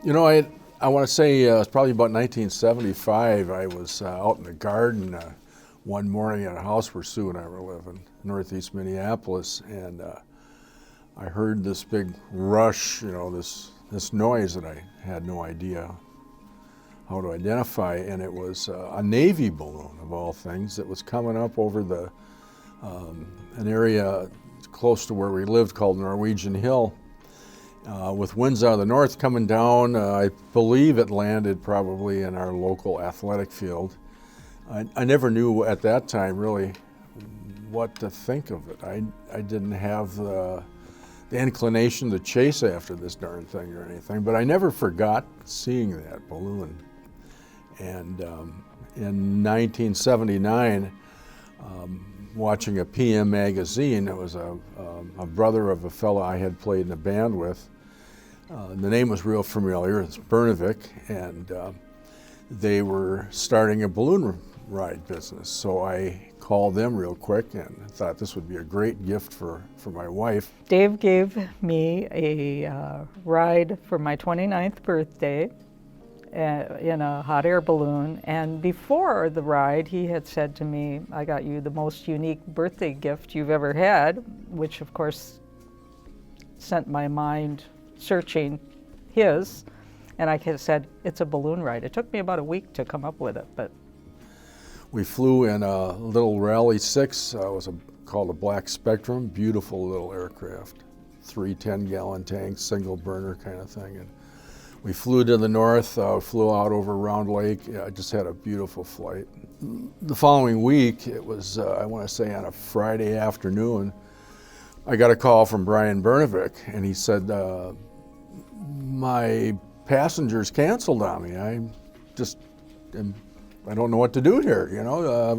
You know, I want to say it's probably about 1975. I was out in the garden one morning at a house where Sue and I were living, northeast Minneapolis, and I heard this big rush, this noise that I had no idea how to identify, and it was a Navy balloon of all things that was coming up over an area close to where we lived called Norwegian Hill. With winds out of the north coming down, I believe it landed probably in our local athletic field. I never knew at that time really what to think of it. I didn't have the inclination to chase after this darn thing or anything, but I never forgot seeing that balloon. And in 1979, watching a PM magazine, it was a brother of a fellow I had played in a band with. The name was real familiar, it's Bernavik, and they were starting a balloon ride business. So I called them real quick and thought this would be a great gift for my wife. Dave gave me a ride for my 29th birthday in a hot air balloon, and before the ride he had said to me, I got you the most unique birthday gift you've ever had, which of course sent my mind searching his, and I said, it's a balloon ride. It took me about a week to come up with it, but. We flew in a little Rally 6, called a Black Spectrum, beautiful little aircraft, 3 10-gallon tanks, single burner kind of thing. And we flew to the north, flew out over Round Lake. Yeah, I just had a beautiful flight. The following week, it was, I want to say on a Friday afternoon, I got a call from Brian Bernavik, and he said, my passengers canceled on me. I don't know what to do here,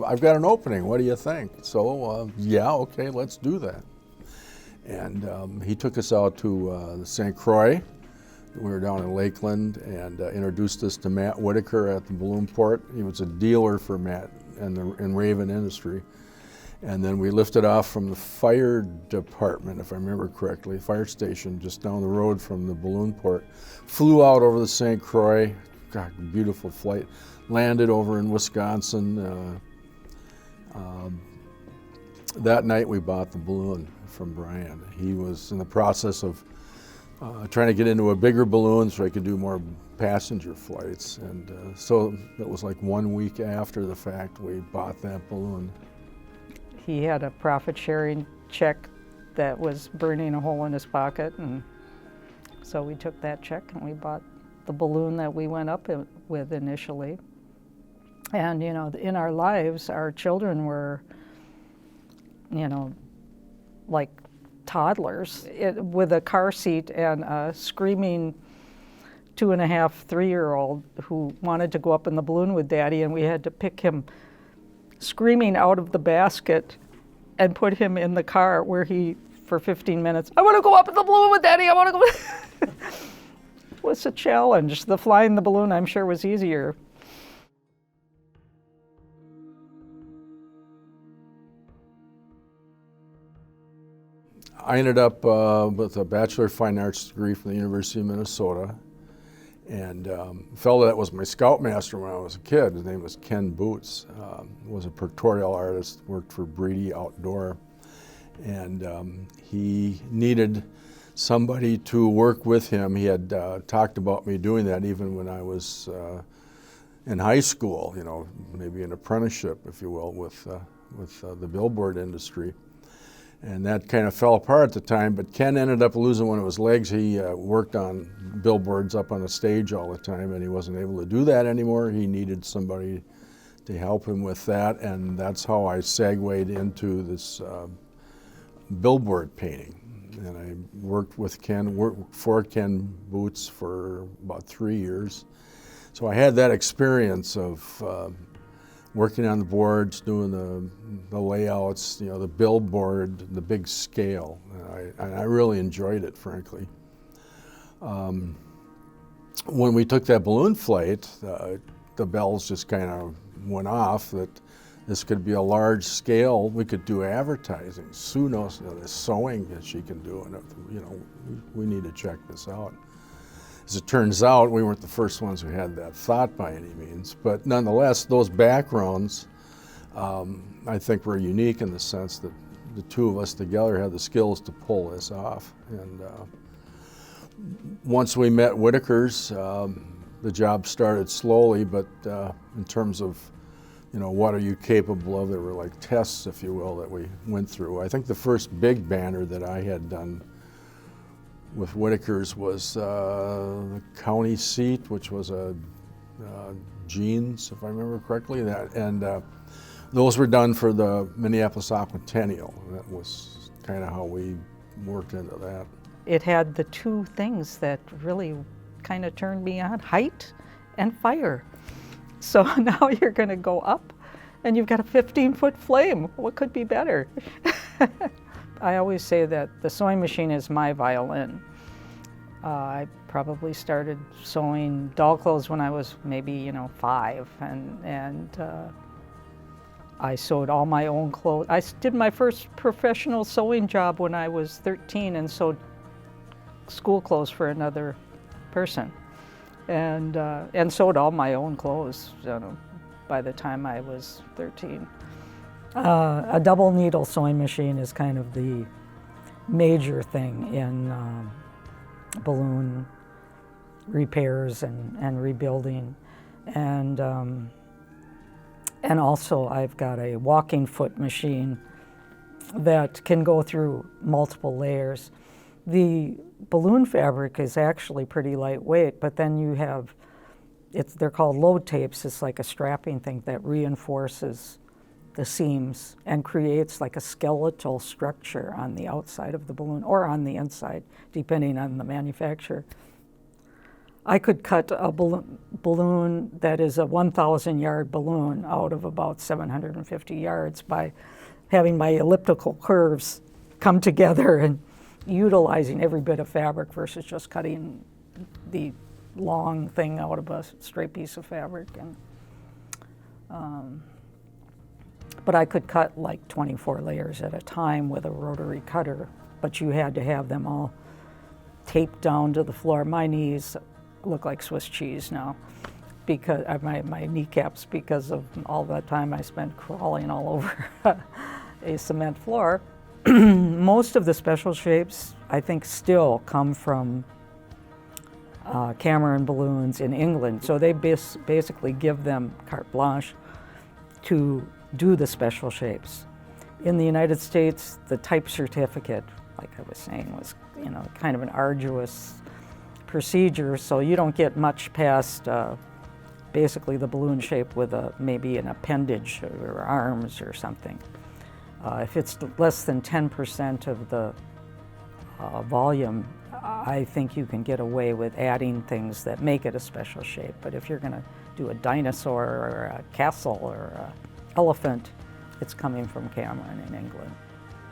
I've got an opening, what do you think? So, yeah, okay, let's do that. And he took us out to the St. Croix. We were down in Lakeland, and introduced us to Matt WIEDERKEHR at the BALLOONPORT. He was a dealer for Matt in Raven industry. And then we lifted off from the fire department, if I remember correctly, fire station just down the road from the BALLOONPORT. Flew out over the St. Croix, God, beautiful flight. Landed over in Wisconsin. That night we bought the balloon from Brian. He was in the process of trying to get into a bigger balloon so I could do more passenger flights. And so it was like 1 week after the fact we bought that balloon. He had a profit-sharing check that was burning a hole in his pocket, and so we took that check and we bought the balloon that we went up with initially. And, in our lives, our children were, like toddlers with a car seat and a screaming 2.5, 3-year-old who wanted to go up in the balloon with Daddy, and we had to pick him screaming out of the basket and put him in the car where he, for 15 minutes, I want to go up in the balloon with Daddy, I want to go. It was a challenge. The flying the balloon, I'm sure, was easier. I ended up with a Bachelor of Fine Arts degree from the University of Minnesota, and a fellow that was my scoutmaster when I was a kid, his name was Ken Boots, was a pictorial artist, worked for Breedy Outdoor, and he needed somebody to work with him. He had talked about me doing that even when I was in high school, maybe an apprenticeship, if you will, with the billboard industry. And that kind of fell apart at the time, but Ken ended up losing one of his legs. He worked on billboards up on the stage all the time, and he wasn't able to do that anymore. He needed somebody to help him with that, and that's how I segued into this billboard painting. And I worked for Ken Boots for about 3 years. So I had that experience of working on the boards, doing the layouts, the billboard, the big scale. And I really enjoyed it, frankly. When we took that balloon flight, the bells just kind of went off that this could be a large scale. We could do advertising. Sue knows the sewing that she can do, and we need to check this out. As it turns out, we weren't the first ones who had that thought by any means, but nonetheless, those backgrounds, I think, were unique in the sense that the two of us together had the skills to pull this off. And once we met Whitaker's, the job started slowly, but in terms of, what are you capable of, there were like tests, if you will, that we went through. I think the first big banner that I had done with Whitaker's was the county seat, which was a jeans, if I remember correctly. Those were done for the Minneapolis Aquatennial. That was kind of how we worked into that. It had the two things that really kind of turned me on, height and fire. So now you're going to go up and you've got a 15-foot flame. What could be better? I always say that the sewing machine is my violin. I probably started sewing doll clothes when I was maybe 5, and I sewed all my own clothes. I did my first professional sewing job when I was 13 and sewed school clothes for another person, and sewed all my own clothes by the time I was 13. A double needle sewing machine is kind of the major thing in balloon repairs and rebuilding, and also I've got a walking foot machine that can go through multiple layers. The balloon fabric is actually pretty lightweight, but then you have, they're called load tapes. It's like a strapping thing that reinforces the seams and creates like a skeletal structure on the outside of the balloon or on the inside, depending on the manufacturer. I could cut a balloon that is a 1,000-yard balloon out of about 750 yards by having my elliptical curves come together and utilizing every bit of fabric versus just cutting the long thing out of a straight piece of fabric. But I could cut like 24 layers at a time with a rotary cutter, but you had to have them all taped down to the floor. My knees look like Swiss cheese now, because my kneecaps, because of all that time I spent crawling all over a cement floor. Most of the special shapes, I think, still come from Cameron balloons in England. So they basically give them carte blanche to do the special shapes. In the United States, the type certificate, like I was saying, was kind of an arduous procedure, so you don't get much past basically the balloon shape with maybe an appendage or arms or something. If it's less than 10% of the volume, I think you can get away with adding things that make it a special shape. But if you're going to do a dinosaur or a castle or an elephant, it's coming from Cameron in England.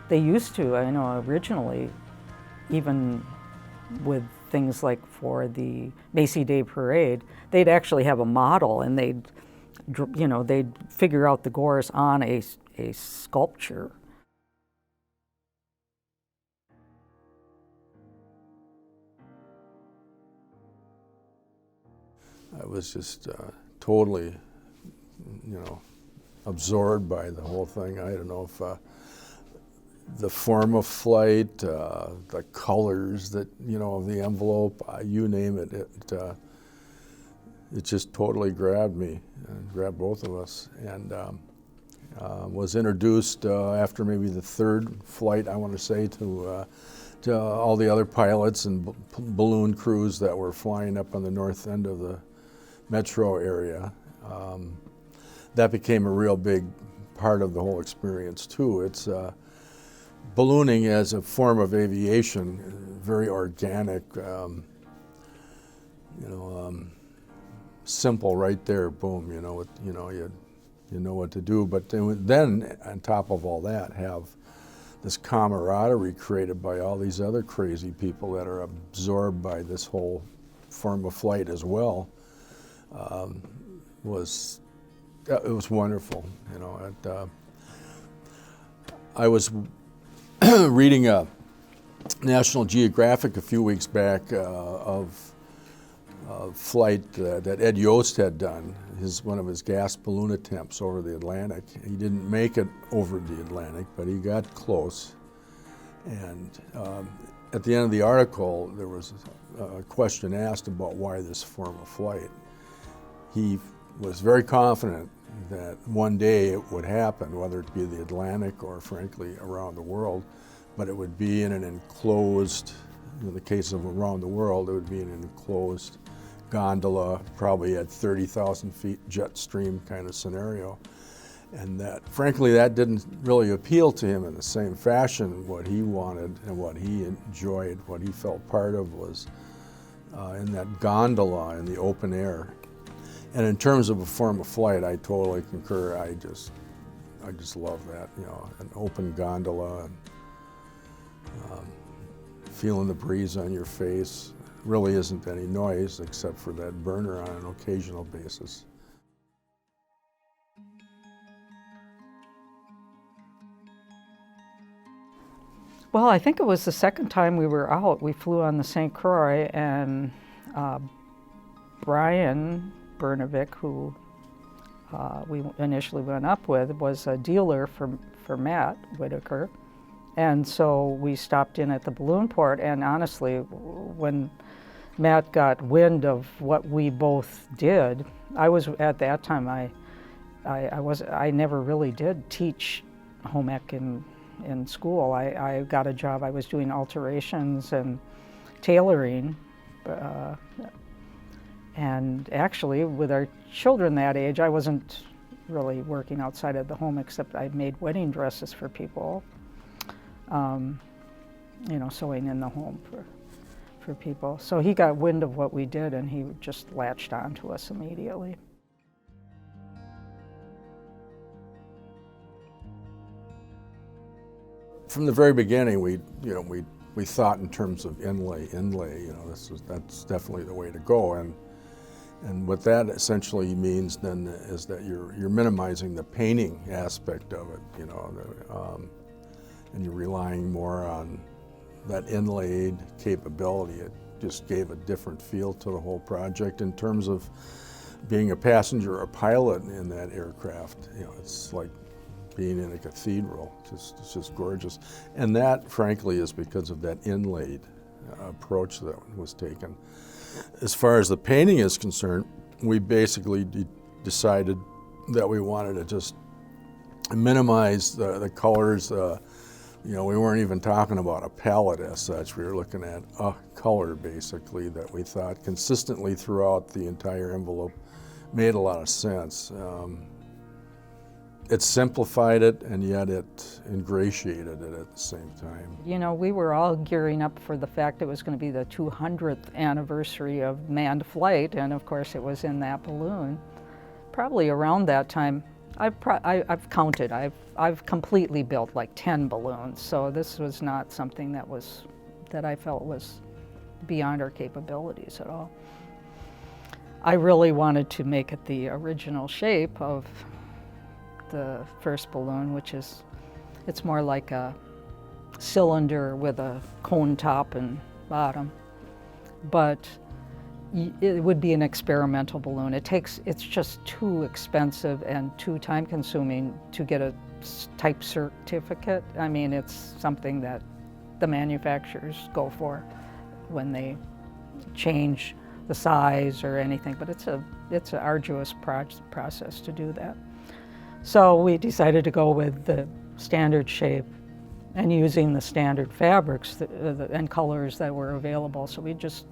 They used to, I know originally, even with things like for the Macy Day Parade, they'd actually have a model and they'd figure out the gores on a sculpture. I was just totally, absorbed by the whole thing. I don't know if the form of flight, the colors that, of the envelope, you name it, it just totally grabbed me, and grabbed both of us, and was introduced after maybe the third flight, I want to say, to all the other pilots and balloon crews that were flying up on the north end of the metro area. That became a real big part of the whole experience too. It's ballooning as a form of aviation, very organic, simple right there, boom, you know what to do. But then on top of all that, have this camaraderie created by all these other crazy people that are absorbed by this whole form of flight as well. It was wonderful, I was reading a National Geographic a few weeks back of flight that Ed Yost had done, one of his gas balloon attempts over the Atlantic. He didn't make it over the Atlantic, but he got close. And at the end of the article, there was a question asked about why this form of flight. He was very confident that one day it would happen, whether it be the Atlantic or frankly around the world, but it would be in an enclosed, in the case of around the world, it would be in an enclosed gondola, probably at 30,000 feet jet stream kind of scenario. And that, frankly, that didn't really appeal to him in the same fashion. What he wanted and what he enjoyed, what he felt part of was in that gondola in the open air. And in terms of a form of flight, I totally concur. I just love that, you know, an open gondola and feeling the breeze on your face. Really isn't any noise except for that burner on an occasional basis. Well, I think it was the second time we were out. We flew on the St. Croix, and Brian Bernovic, who we initially went up with, was a dealer for Matt WIEDERKEHR. And so we stopped in at the BALLOONPORT, and honestly, when Matt got wind of what we both did, I was, at that time, I never really did teach home ec in school. I got a job, I was doing alterations and tailoring. And actually, with our children that age, I wasn't really working outside of the home, except I made wedding dresses for people, you know, sewing in the home for people. So he got wind of what we did, and he just latched on to us immediately. From the very beginning, we thought in terms of inlay. You know, that's definitely the way to go. And what that essentially means then is that you're minimizing the painting aspect of it. You know, and you're relying more on that inlaid capability. It just gave a different feel to the whole project in terms of being a passenger or a pilot in that aircraft. You know, it's like being in a cathedral. It's just gorgeous. And that, frankly, is because of that inlaid approach that was taken. As far as the painting is concerned, we basically decided that we wanted to just minimize the colors. You know, we weren't even talking about a palette as such. We were looking at a color, basically, that we thought consistently throughout the entire envelope made a lot of sense. It simplified it, and yet it ingratiated it at the same time. You know, we were all gearing up for the fact it was going to be the 200th anniversary of manned flight, and of course it was in that balloon. Probably around that time, I've counted. I've completely built like 10 balloons, so this was not something that I felt was beyond our capabilities at all. I really wanted to make it the original shape of the first balloon, which is, it's more like a cylinder with a cone top and bottom. But it would be an experimental balloon. It's just too expensive and too time consuming to get a type certificate. I mean, it's something that the manufacturers go for when they change the size or anything, but it's an arduous process to do that. So we decided to go with the standard shape and using the standard fabrics and colors that were available. So we just,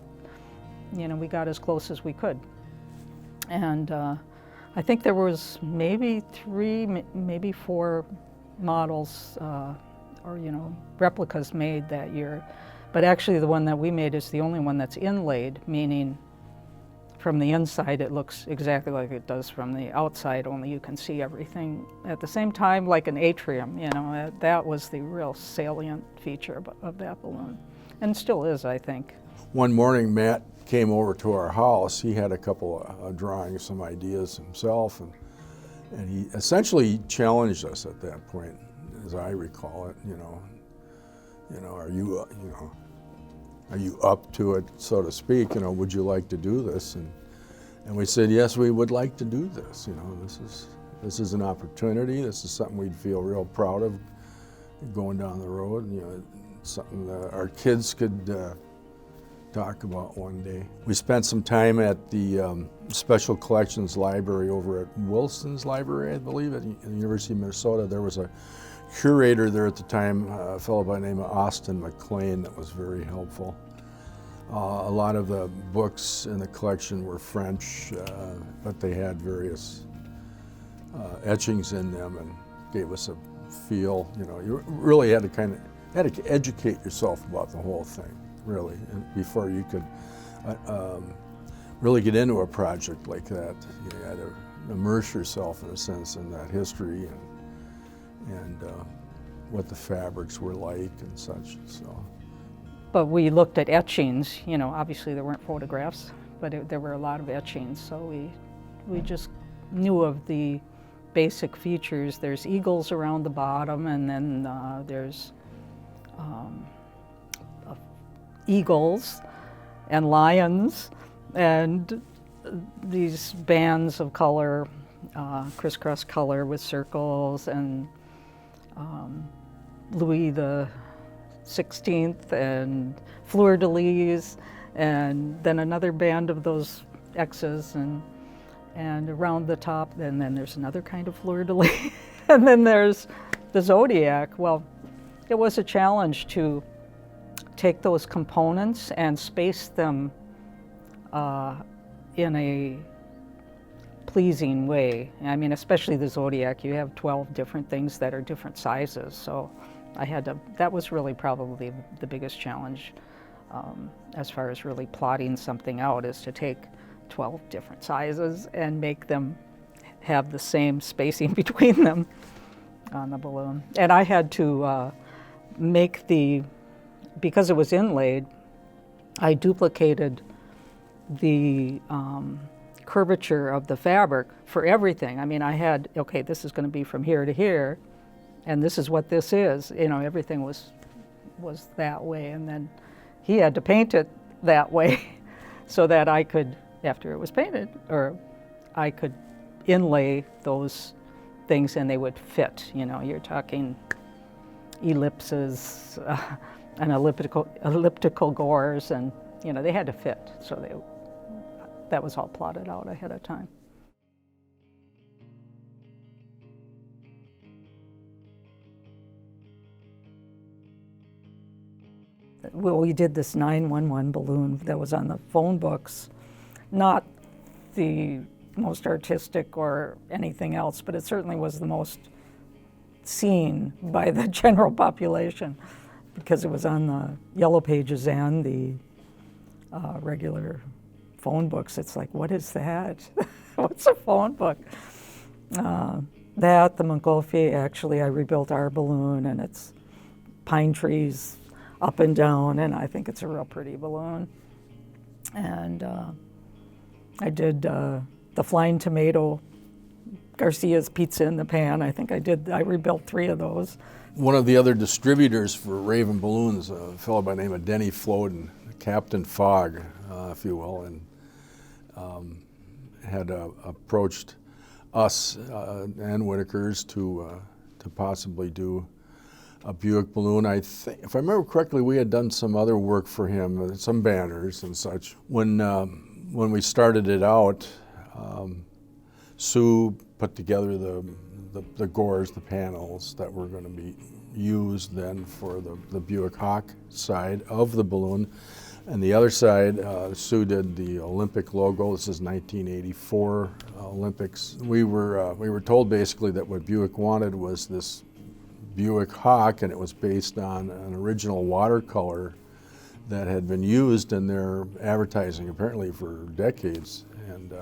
you know, we got as close as we could. And I think there was maybe 3, maybe 4 models or, you know, replicas made that year. But actually the one that we made is the only one that's inlaid, meaning from the inside it looks exactly like it does from the outside, only you can see everything at the same time, like an atrium. You know, that was the real salient feature of that balloon, and still is, I think. One morning, Matt came over to our house. He had a couple of drawings, some ideas himself, and he essentially challenged us at that point, as I recall it. You know, are you, are you up to it, so to speak? You know, would you like to do this? And we said, yes, we would like to do this. You know, this is an opportunity. This is something we'd feel real proud of going down the road. You know, something that our kids could talk about one day. We spent some time at the Special Collections Library over at Wilson's Library, I believe, at the University of Minnesota. There was a curator there at the time, a fellow by the name of Austin McLean, that was very helpful. A lot of the books in the collection were French, but they had various etchings in them and gave us a feel. You know, you really had to educate yourself about the whole thing, really, before you could really get into a project like that. You had to immerse yourself, in a sense, in that history and what the fabrics were like and such. So. But we looked at etchings. You know, obviously there weren't photographs, but there were a lot of etchings. So we just knew of the basic features. There's eagles around the bottom, and then there's eagles and lions and these bands of color, crisscross color with circles, and Louis the 16th and fleur-de-lis, and then another band of those X's, and around the top, and then there's another kind of fleur-de-lis, and then there's the zodiac. Well, it was a challenge to take those components and space them in a pleasing way. I mean, especially the zodiac, you have 12 different things that are different sizes, so that was really probably the biggest challenge as far as really plotting something out, is to take 12 different sizes and make them have the same spacing between them on the balloon. And I had to make because it was inlaid, I duplicated the curvature of the fabric for everything. I mean, I had, okay, this is going to be from here to here, and this is what this is. You know, everything was that way, and then he had to paint it that way so that I could, after it was painted, or I could inlay those things and they would fit. You know, you're talking ellipses and elliptical gores, and you know, they had to fit. So that was all plotted out ahead of time. Well, we did this 911 balloon that was on the phone books, not the most artistic or anything else, but it certainly was the most seen by the general population because it was on the yellow pages and the regular phone books. It's like, what is that? What's a phone book? The Montgolfier, actually, I rebuilt our balloon, and it's pine trees up and down, and I think it's a real pretty balloon. And I did the Flying Tomato, Garcia's Pizza in the Pan. I rebuilt 3 of those. One of the other distributors for Raven Balloons, a fellow by the name of Denny Floden, Captain Fogg, if you will, and had approached us and WIEDERKEHR's to possibly do a Buick balloon. I think, if I remember correctly, we had done some other work for him, some banners and such. When we started it out, Sue put together the gores, the panels that were going to be used then for the Buick Hawk side of the balloon. And the other side, Sue did the Olympic logo. This is 1984 Olympics. We were told basically that what Buick wanted was this Buick Hawk, and it was based on an original watercolor that had been used in their advertising apparently for decades. And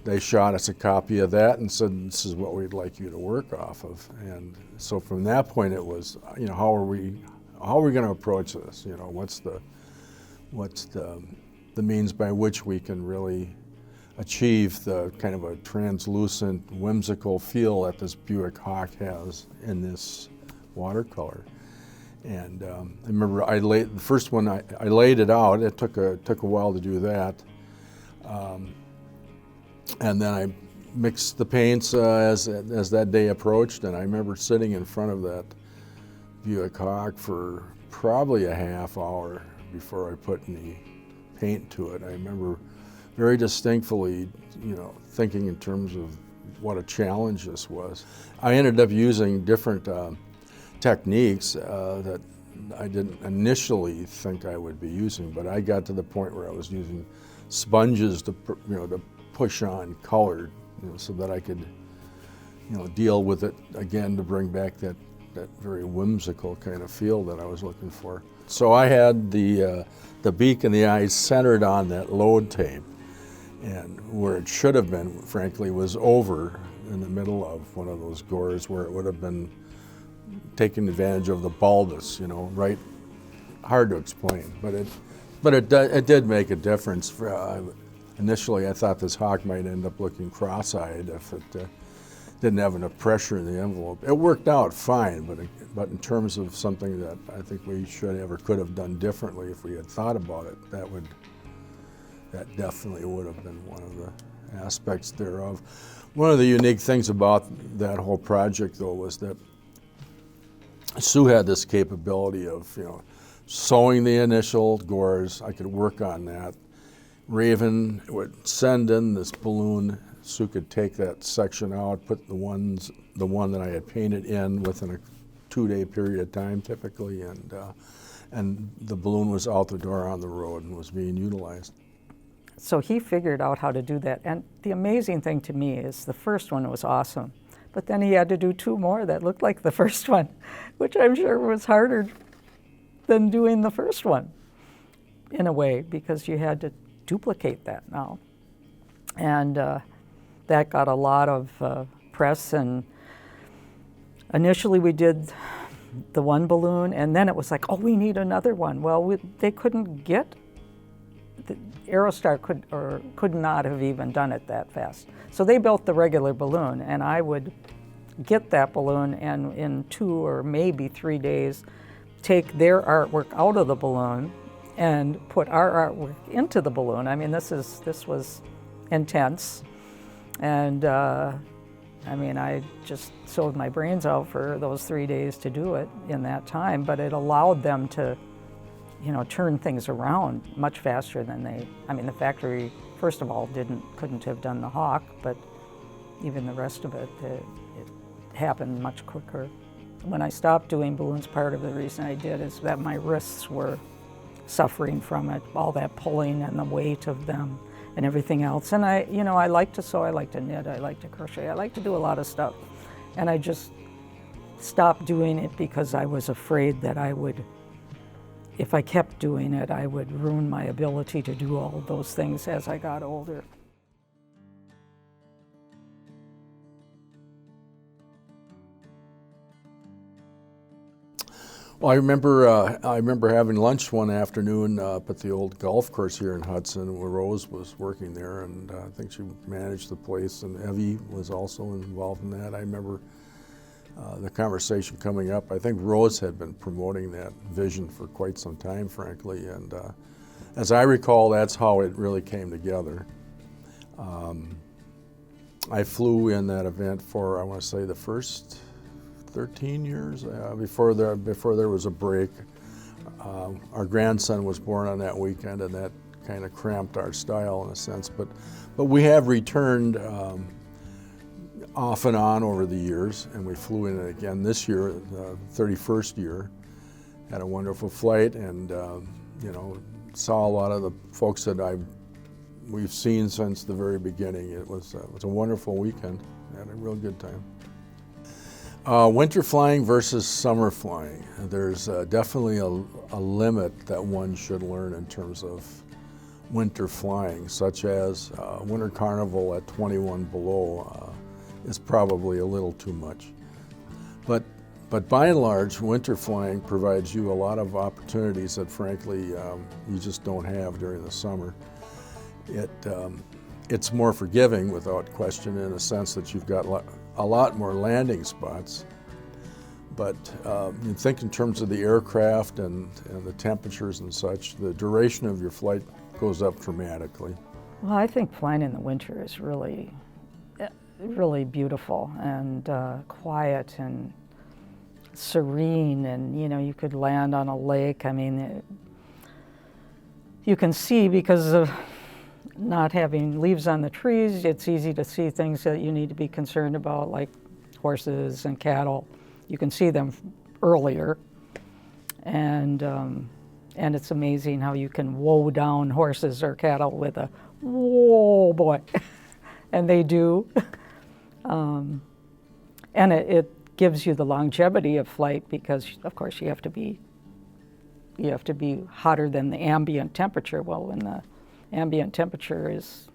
they shot us a copy of that and said, this is what we'd like you to work off of. And so from that point it was, you know, how are we going to approach this? You know, what's the means by which we can really achieve the kind of a translucent, whimsical feel that this Buick Hawk has in this watercolor. And I remember the first one I laid it out. It took a while to do that, and then I mixed the paints as that day approached. And I remember sitting in front of that Buick Hawk for probably a half hour before I put any paint to it. I remember very distinctly, thinking in terms of what a challenge this was. I ended up using different techniques that I didn't initially think I would be using, but I got to the point where I was using sponges to push on color, so that I could deal with it again, to bring back that very whimsical kind of feel that I was looking for. So I had the beak and the eyes centered on that load tape, and where it should have been, frankly, was over in the middle of one of those gores where it would have been taking advantage of the baldness, right? Hard to explain, but it did make a difference. Initially, I thought this hawk might end up looking cross-eyed if it didn't have enough pressure in the envelope. It worked out fine, but in terms of something that I think we should have or could have done differently if we had thought about it, that definitely would have been one of the aspects thereof. One of the unique things about that whole project, though, was that Sue had this capability of, sewing the initial gores. I could work on that. Raven would send in this balloon. Sue could take that section out, put the one that I had painted in within a 2-day period of time, typically, and the balloon was out the door on the road and was being utilized. So he figured out how to do that. And the amazing thing to me is the first one was awesome, but then he had to do 2 more that looked like the first one, which I'm sure was harder than doing the first one in a way, because you had to duplicate that now. And that got a lot of press, and initially we did the one balloon, and then it was like, oh, we need another one. Well, they couldn't get, Aerostar could not have even done it that fast. So they built the regular balloon, and I would get that balloon and in 2 or maybe 3 days take their artwork out of the balloon and put our artwork into the balloon. I mean, this was intense, and I just sewed my brains out for those 3 days to do it in that time, but it allowed them to turn things around much faster than the factory, first of all, couldn't have done the Hawk, but even the rest of it happened much quicker. When I stopped doing balloons, part of the reason I did is that my wrists were suffering from it, all that pulling and the weight of them and everything else. And I like to sew, I like to knit, I like to crochet, I like to do a lot of stuff. And I just stopped doing it because I was afraid that if I kept doing it, I would ruin my ability to do all of those things as I got older. Well, I remember having lunch one afternoon up at the old golf course here in Hudson, where Rose was working there, and I think she managed the place, and Evie was also involved in that. I remember the conversation coming up. I think Rose had been promoting that vision for quite some time, frankly, and as I recall, that's how it really came together. I flew in that event for, I want to say, the first 13 years before there was a break. Our grandson was born on that weekend, and that kind of cramped our style in a sense. But we have returned off and on over the years, and we flew in it again this year, the 31st year. Had a wonderful flight, and saw a lot of the folks that we've seen since the very beginning. It was a wonderful weekend. Had a real good time. Winter flying versus summer flying. There's definitely a limit that one should learn in terms of winter flying, such as Winter Carnival at 21 below is probably a little too much. But by and large, winter flying provides you a lot of opportunities that frankly you just don't have during the summer. It's more forgiving without question, in a sense that you've got a lot more landing spots, But you think in terms of the aircraft and the temperatures and such, the duration of your flight goes up dramatically. Well, I think flying in the winter is really, really beautiful and quiet and serene, and you could land on a lake. I mean, you can see, because of not having leaves on the trees, it's easy to see things that you need to be concerned about, like horses and cattle. You can see them earlier, and it's amazing how you can woe down horses or cattle with a whoa boy, and they do. And it gives you the longevity of flight, because of course you have to be hotter than the ambient temperature. Well, when the ambient temperature is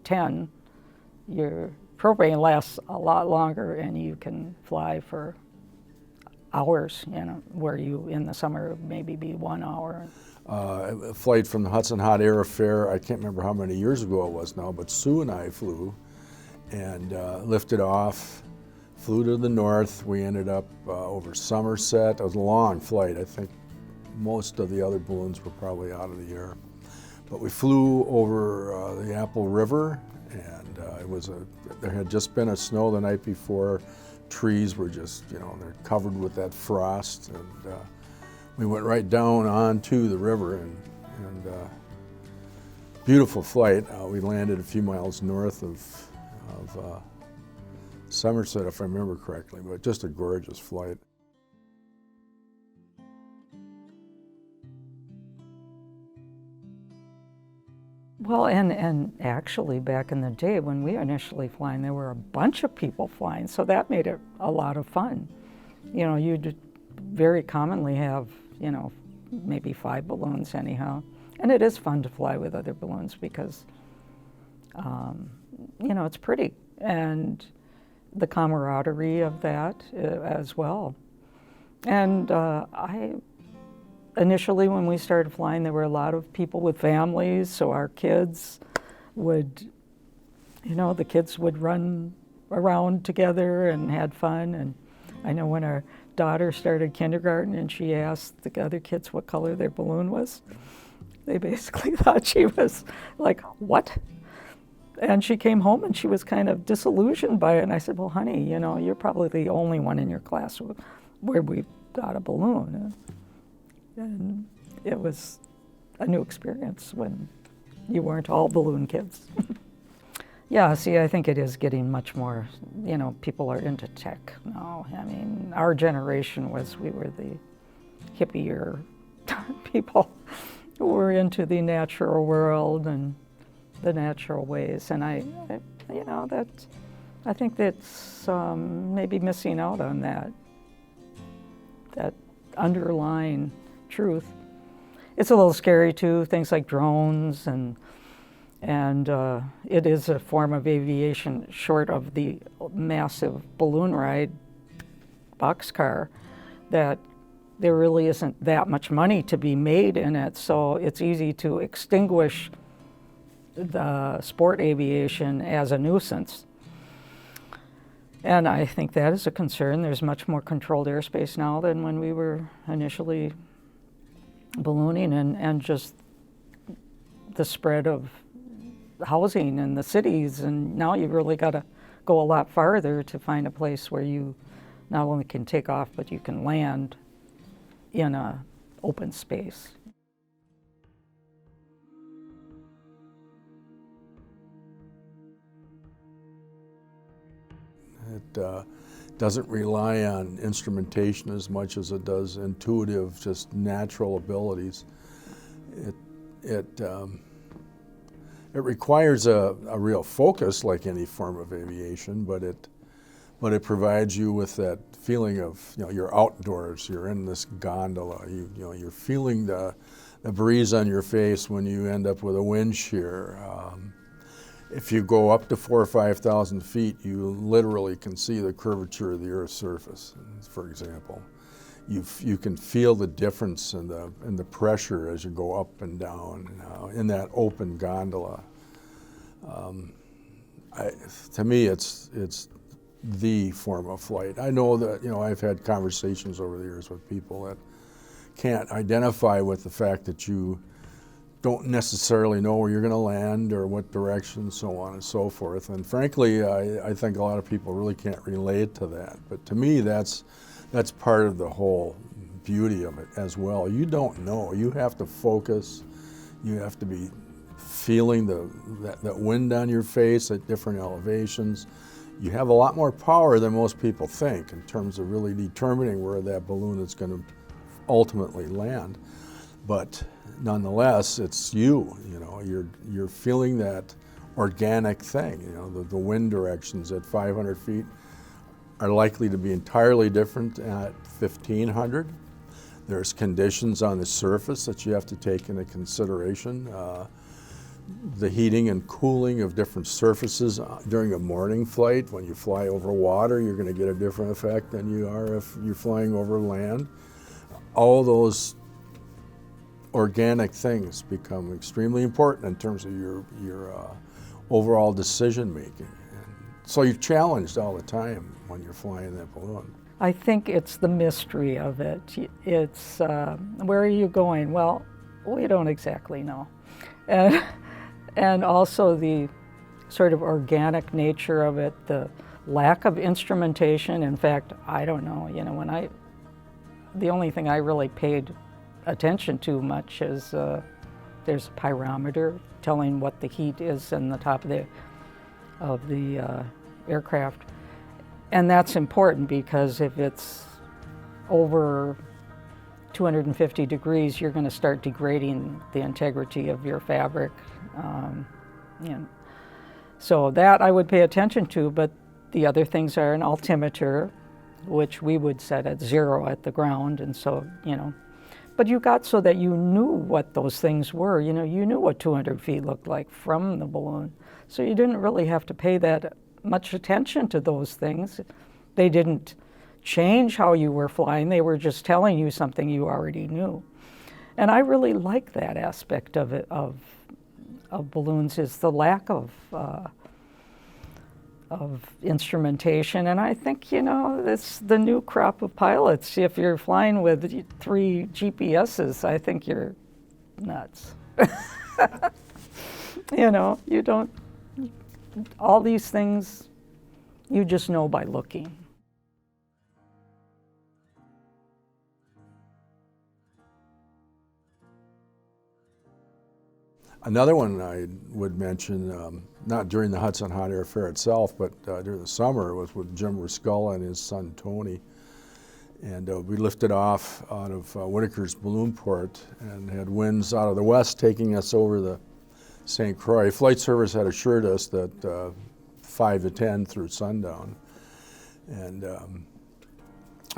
10, your propane lasts a lot longer, and you can fly for hours, where you in the summer maybe be 1 hour. A flight from the Hudson Hot Air Affair, I can't remember how many years ago it was now, but Sue and I flew and lifted off, flew to the north. We ended up over Somerset. It was a long flight. I think most of the other balloons were probably out of the air. But we flew over the Apple River, and there had just been a snow the night before. Trees were just, they're covered with that frost, and we went right down onto the river, and beautiful flight. We landed a few miles north of Somerset, if I remember correctly, but just a gorgeous flight. Well, and actually back in the day when we were initially flying, there were a bunch of people flying, so that made it a lot of fun. You'd very commonly have, maybe 5 balloons anyhow. And it is fun to fly with other balloons because, it's pretty. And the camaraderie of that as well. And initially, when we started flying, there were a lot of people with families, so our kids would, the kids would run around together and had fun. And I know when our daughter started kindergarten and she asked the other kids what color their balloon was, they basically thought she was like, what? And she came home and she was kind of disillusioned by it. And I said, well, honey, you're probably the only one in your class where we got a balloon. And it was a new experience when you weren't all balloon kids. Yeah, see, I think it is getting much more, people are into tech now. I mean, our generation we were the hippier people who were into the natural world and the natural ways. And I think that's maybe missing out on that underlying truth. It's a little scary too, things like drones, and it is a form of aviation short of the massive balloon ride boxcar, that there really isn't that much money to be made in it, so it's easy to extinguish the sport aviation as a nuisance. And I think that is a concern. There's much more controlled airspace now than when we were initially ballooning, and just the spread of housing in the cities, and now you've really got to go a lot farther to find a place where you not only can take off, but you can land in an open space. It doesn't rely on instrumentation as much as it does intuitive, just natural abilities. It requires a real focus, like any form of aviation, but it provides you with that feeling of, you're outdoors, you're in this gondola, you're feeling the breeze on your face when you end up with a wind shear. If you go up to 4,000 or 5,000 feet, you literally can see the curvature of the Earth's surface, for example. You can feel the difference in the pressure as you go up and down in that open gondola. To me, it's the form of flight. I know that, I've had conversations over the years with people that can't identify with the fact that you don't necessarily know where you're going to land or what direction, so on and so forth. And frankly, I think a lot of people really can't relate to that. But to me, that's part of the whole beauty of it as well. You don't know. You have to focus. You have to be feeling that wind on your face at different elevations. You have a lot more power than most people think in terms of really determining where that balloon is going to ultimately land. But nonetheless, it's you're feeling that organic thing. The wind directions at 500 feet are likely to be entirely different at 1,500. There's conditions on the surface that you have to take into consideration. The heating and cooling of different surfaces during a morning flight. When you fly over water, you're going to get a different effect than you are if you're flying over land. All those organic things become extremely important in terms of your overall decision making. And so you're challenged all the time when you're flying that balloon. I think it's the mystery of it. It's, where are you going? Well, we don't exactly know. And also the sort of organic nature of it, the lack of instrumentation. In fact, I don't know, the only thing I really paid attention to much is there's a pyrometer telling what the heat is in the top of the aircraft. And that's important because if it's over 250 degrees, you're going to start degrading the integrity of your fabric. So that I would pay attention to, but the other things are an altimeter, which we would set at 0 at the ground, and so, but you got so that you knew what those things were. You knew what 200 feet looked like from the balloon, so you didn't really have to pay that much attention to those things. They didn't change how you were flying, they were just telling you something you already knew. And I really like that aspect of it, of balloons, is the lack of instrumentation. And I think, it's the new crop of pilots. If you're flying with 3 GPSs, I think you're nuts. You don't, all these things, you just know by looking. Another one I would mention, not during the Hudson Hot Air Fair itself, but during the summer, was with Jim Riscola and his son Tony. And we lifted off out of WIEDERKEHR's Balloonport and had winds out of the west taking us over the St. Croix. Flight service had assured us that 5 to 10 through sundown. And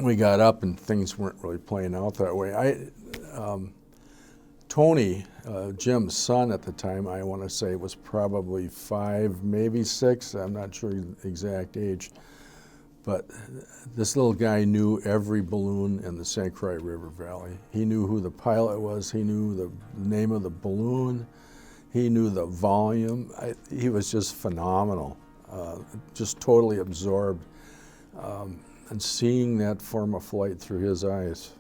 we got up and things weren't really playing out that way. Tony, Jim's son at the time, I want to say was probably 5, maybe 6, I'm not sure the exact age, but this little guy knew every balloon in the St. Croix River Valley. He knew who the pilot was, he knew the name of the balloon, he knew the volume. He was just phenomenal, just totally absorbed. And seeing that form of flight through his eyes,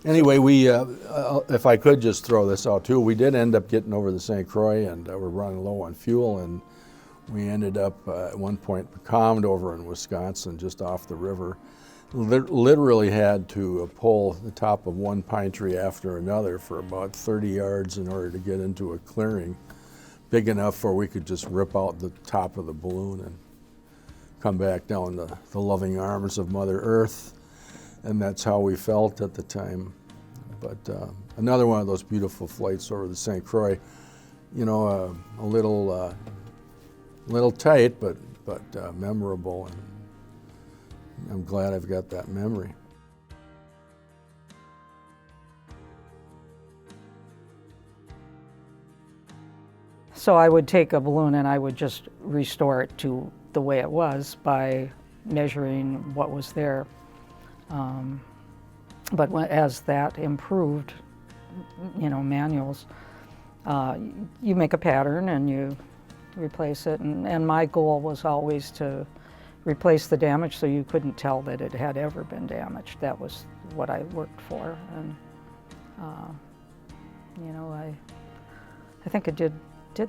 anyway, we, if I could just throw this out too, we did end up getting over the St. Croix and we're running low on fuel, and we ended up at one point becalmed over in Wisconsin, just off the river. Literally had to pull the top of one pine tree after another for about 30 yards in order to get into a clearing big enough where we could just rip out the top of the balloon and come back down the loving arms of Mother Earth. And that's how we felt at the time. But another one of those beautiful flights over the St. Croix, a little tight, but memorable, and I'm glad I've got that memory. So I would take a balloon and I would just restore it to the way it was by measuring what was there. But as that improved, manuals, You make a pattern and you replace it, and my goal was always to replace the damage so you couldn't tell that it had ever been damaged. That was what I worked for, and you know, I think it did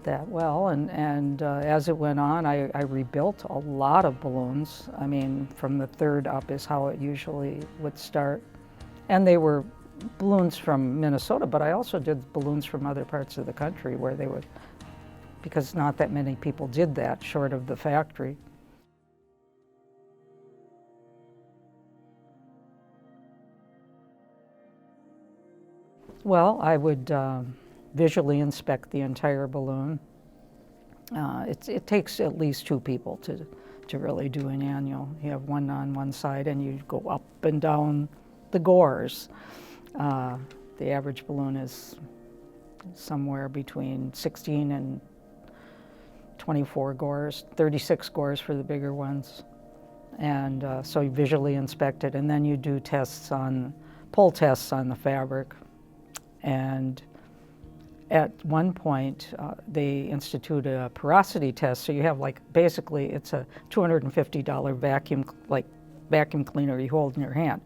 that well, and as it went on, I rebuilt a lot of balloons. I mean, from the third up is how it usually would start, and they were balloons from Minnesota, but I also did balloons from other parts of the country where they would, because not that many people did that short of the factory. Well, I would visually inspect the entire balloon. It takes at least 2 people to really do an annual. You have one on one side and you go up and down the gores. The average balloon is somewhere between 16 and 24 gores, 36 gores for the bigger ones. And so you visually inspect it, and then you do pull tests on the fabric. And at one point, they instituted a porosity test. So you have, like, basically it's a $250 vacuum cleaner you hold in your hand.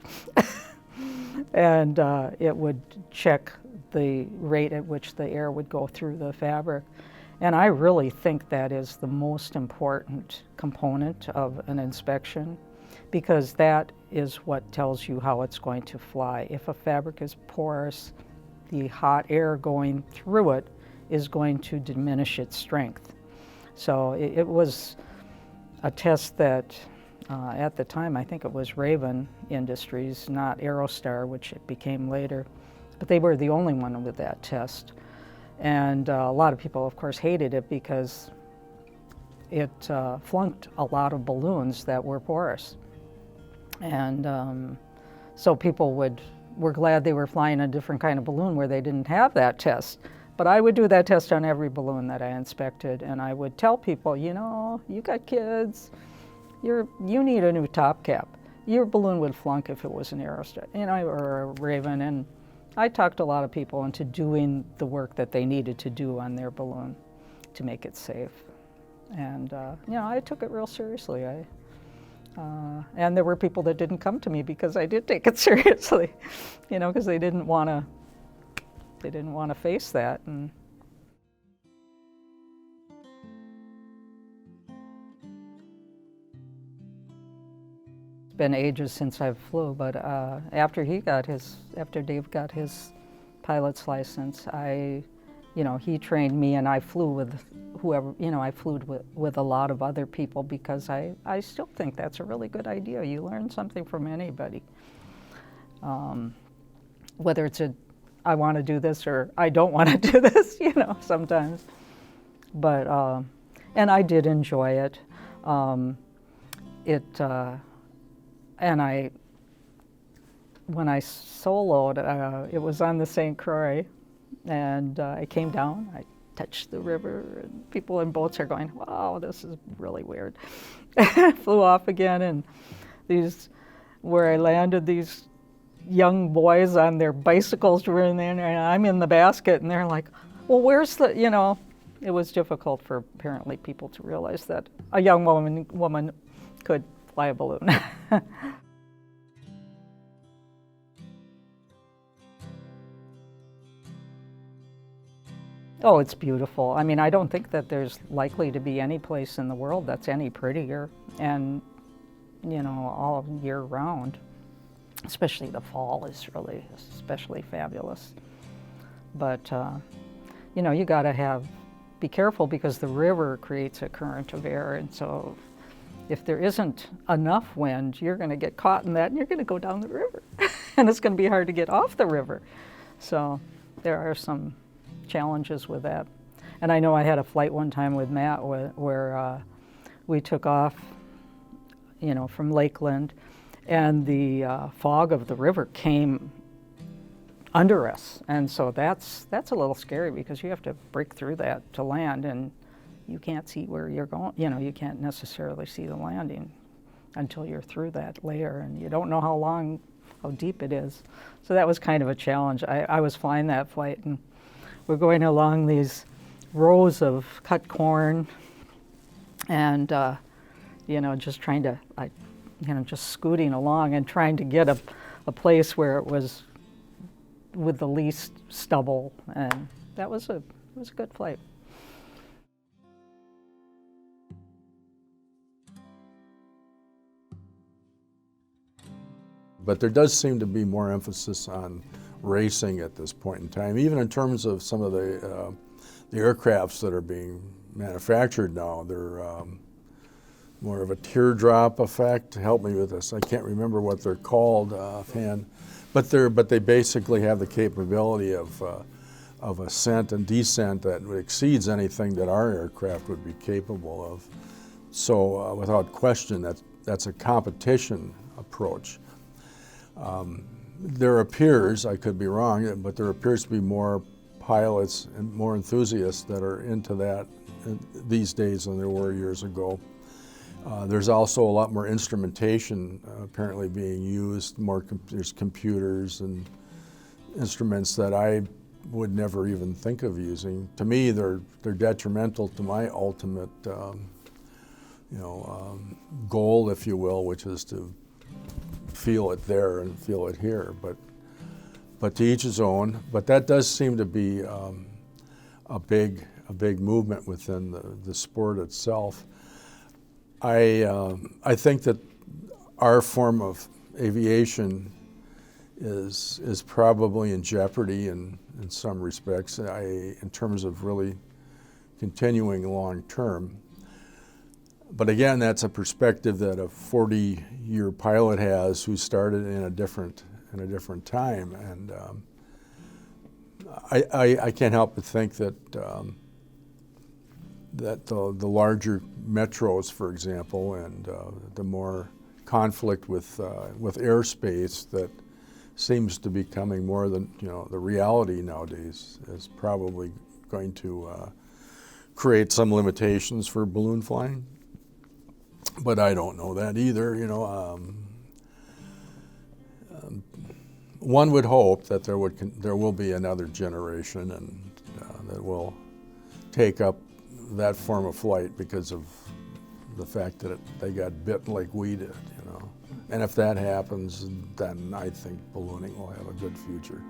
And it would check the rate at which the air would go through the fabric. And I really think that is the most important component of an inspection, because that is what tells you how it's going to fly. If a fabric is porous, the hot air going through it is going to diminish its strength. So it was a test that at the time, I think it was Raven Industries, not Aerostar, which it became later, but they were the only one with that test. And a lot of people, of course, hated it because it flunked a lot of balloons that were porous. And so people were glad they were flying a different kind of balloon where they didn't have that test. But I would do that test on every balloon that I inspected, and I would tell people, you know, you got kids, you need a new top cap. Your balloon would flunk if it was an Aerostar, you know, or a Raven. And I talked a lot of people into doing the work that they needed to do on their balloon to make it safe. And you know, I took it real seriously. And there were people that didn't come to me because I did take it seriously, you know, because they didn't want to face that. And it's been ages since I've flew, but after Dave got his pilot's license, he trained me, and I flew with whoever, you know, I flew with a lot of other people, because I still think that's a really good idea. You learn something from anybody. Whether it's I want to do this or I don't want to do this, you know, sometimes. But, and I did enjoy it. And when I soloed, it was on the St. Croix, and I came down, I touched the river, and people in boats are going, wow, this is really weird. Flew off again, and where I landed, these young boys on their bicycles were in there, and I'm in the basket, and they're like, well, where's the, you know, it was difficult for apparently people to realize that a young woman could fly a balloon. Oh, it's beautiful. I mean, I don't think that there's likely to be any place in the world that's any prettier, and, you know, all year round. Especially the fall is really especially fabulous. But, you know, you gotta be careful, because the river creates a current of air, and so if there isn't enough wind, you're gonna get caught in that, and you're gonna go down the river. And it's gonna be hard to get off the river. So there are some challenges with that. And I know I had a flight one time with Matt where we took off, you know, from Lakeland, and the fog of the river came under us, and so that's a little scary, because you have to break through that to land, and you can't see where you're going. You know, you can't necessarily see the landing until you're through that layer, and you don't know how deep it is. So that was kind of a challenge. I was flying that flight, and we're going along these rows of cut corn and, you know, just trying to, you know, just scooting along and trying to get a place where it was with the least stubble, and it was a good flight. But there does seem to be more emphasis on racing at this point in time, even in terms of some of the aircrafts that are being manufactured now. They're more of a teardrop effect. Help me with this. I can't remember what they're called offhand, but they basically have the capability of ascent and descent that exceeds anything that our aircraft would be capable of. So without question, that's a competition approach. There appears, I could be wrong, but there appears to be more pilots and more enthusiasts that are into that these days than there were years ago. There's also a lot more instrumentation apparently being used. There's computers and instruments that I would never even think of using. To me, they're detrimental to my ultimate, goal, if you will, which is to feel it there and feel it here. But to each his own. But that does seem to be a big movement within the sport itself. I think that our form of aviation is probably in jeopardy in some respects, in terms of really continuing long term. But again, that's a perspective that a 40-year pilot has who started in a different time, and I can't help but think that the larger metros, for example, and the more conflict with airspace that seems to be becoming more than the reality nowadays, is probably going to create some limitations for balloon flying. But I don't know that either. One would hope that there will be another generation and that will take up that form of flight because of the fact that they got bit like we did. And if that happens, then I think ballooning will have a good future.